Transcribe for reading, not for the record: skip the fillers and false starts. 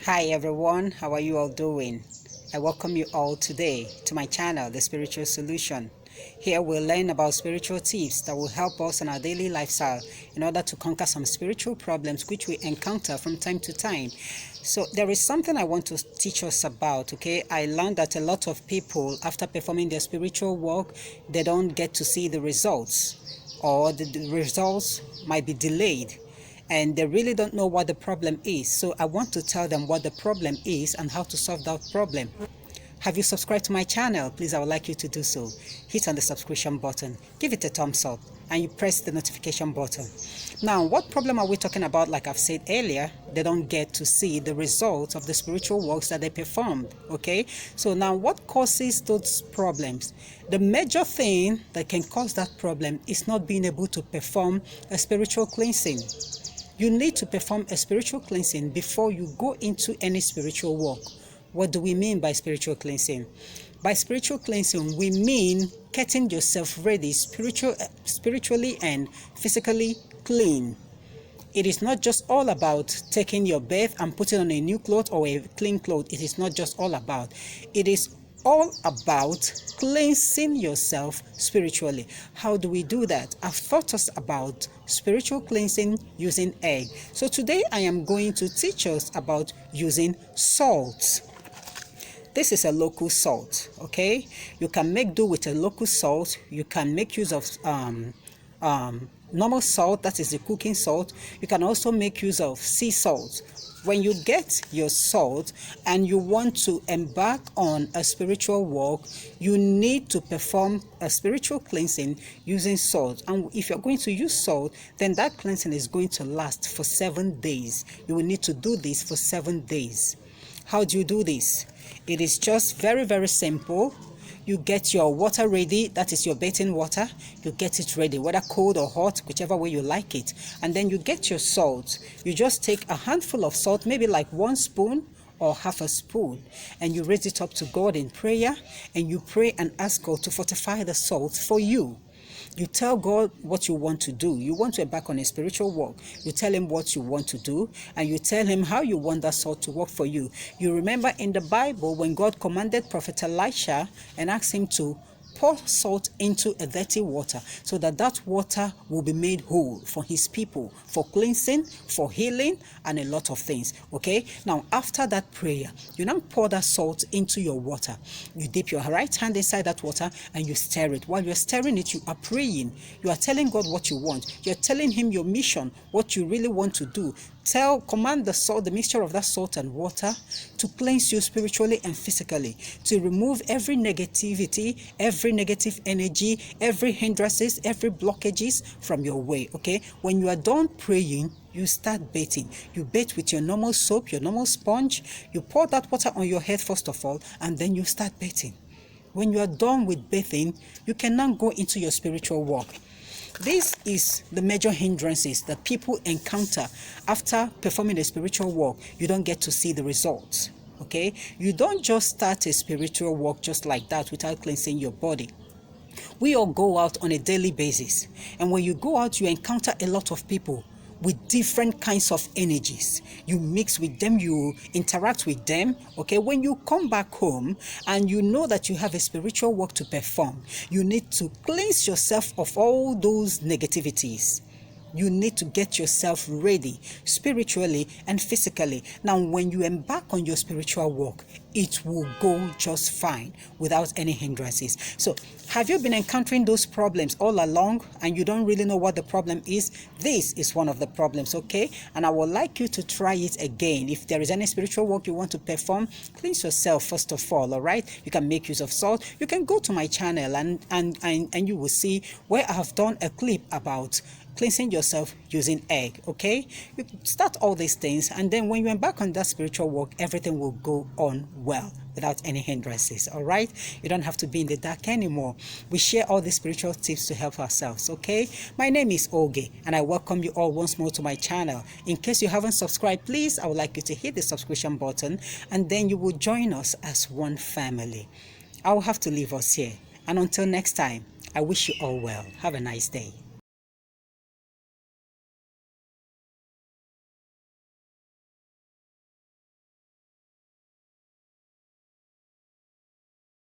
Hi everyone, how are you all doing? I welcome you all today to my channel, The Spiritual Solution. Here we'll learn about spiritual tips that will help us in our daily lifestyle in order to conquer some spiritual problems which we encounter from time to time. So there is something I want to teach us about, okay? I learned that a lot of people, after performing their spiritual work, they don't get to see the results, or the results might be delayed, and they really don't know what the problem is. So I want to tell them what the problem is and how to solve that problem. Have you subscribed to my channel? Please, I would like you to do so. Hit on the subscription button, give it a thumbs up, and you press the notification button. Now, what problem are we talking about? Like I've said earlier, they don't get to see the results of the spiritual works that they performed, okay? So now, what causes those problems? The major thing that can cause that problem is not being able to perform a spiritual cleansing. You need to perform a spiritual cleansing before you go into any spiritual work. What do we mean by spiritual cleansing? By spiritual cleansing, we mean getting yourself ready spiritually and physically clean. It is not just all about taking your bath and putting on a new cloth or a clean cloth. It is not just all about. It is all about cleansing yourself spiritually. How do we do that? I've taught us about spiritual cleansing using egg. So today I am going to teach us about using salt. This is a local salt, okay? You can make do with a local salt. You can make use of normal salt, that is the cooking salt. You can also make use of sea salt. When you get your salt and you want to embark on a spiritual walk, you need to perform a spiritual cleansing using salt. And if you're going to use salt, then that cleansing is going to last for 7 days. You will need to do this for 7 days. How do you do this? It is just very, very simple. You get your water ready, that is your bathing water. You get it ready, whether cold or hot, whichever way you like it. And then you get your salt. You just take a handful of salt, maybe like 1 spoon or half a spoon, and you raise it up to God in prayer, and you pray and ask God to fortify the salt for you. You tell God what you want to do. You want to embark on a spiritual walk. You tell him what you want to do, and you tell him how you want that salt to work for you. You remember in the Bible when God commanded Prophet Elisha and asked him to pour salt into a dirty water so that that water will be made whole for his people, for cleansing, for healing, and a lot of things. Okay, now after that prayer, you now pour that salt into your water. You dip your right hand inside that water and you stir it. While you're stirring it, you are praying. You are telling God what you want. You're telling him your mission, what you really want to do. Command the salt, the mixture of that salt and water, to cleanse you spiritually and physically, to remove every negativity, every negative energy, every hindrances, every blockages from your way. Okay, when you are done praying, you start bathing. You bathe with your normal soap, your normal sponge. You pour that water on your head first of all, and then you start bathing. When you are done with bathing, you can now go into your spiritual walk. This is the major hindrances that people encounter after performing a spiritual walk. You don't get to see the results, okay? You don't just start a spiritual walk just like that without cleansing your body. We all go out on a daily basis, and when you go out, you encounter a lot of people with different kinds of energies. You mix with them, you interact with them, okay? When you come back home and you know that you have a spiritual work to perform, you need to cleanse yourself of all those negativities. You need to get yourself ready spiritually and physically. Now, when you embark on your spiritual walk, it will go just fine without any hindrances. So, have you been encountering those problems all along and you don't really know what the problem is? This is one of the problems, okay? And I would like you to try it again. If there is any spiritual work you want to perform, cleanse yourself first of all, all right? You can make use of salt. You can go to my channel and you will see where I have done a clip about cleansing yourself using egg, okay? You start all these things, and then when you embark on that spiritual work, everything will go on well without any hindrances, all right? You don't have to be in the dark anymore. We share all these spiritual tips to help ourselves, okay? My name is Oge, and I welcome you all once more to my channel. In case you haven't subscribed, please, I would like you to hit the subscription button, and then you will join us as one family. I will have to leave us here, and until next time, I wish you all well. Have a nice day.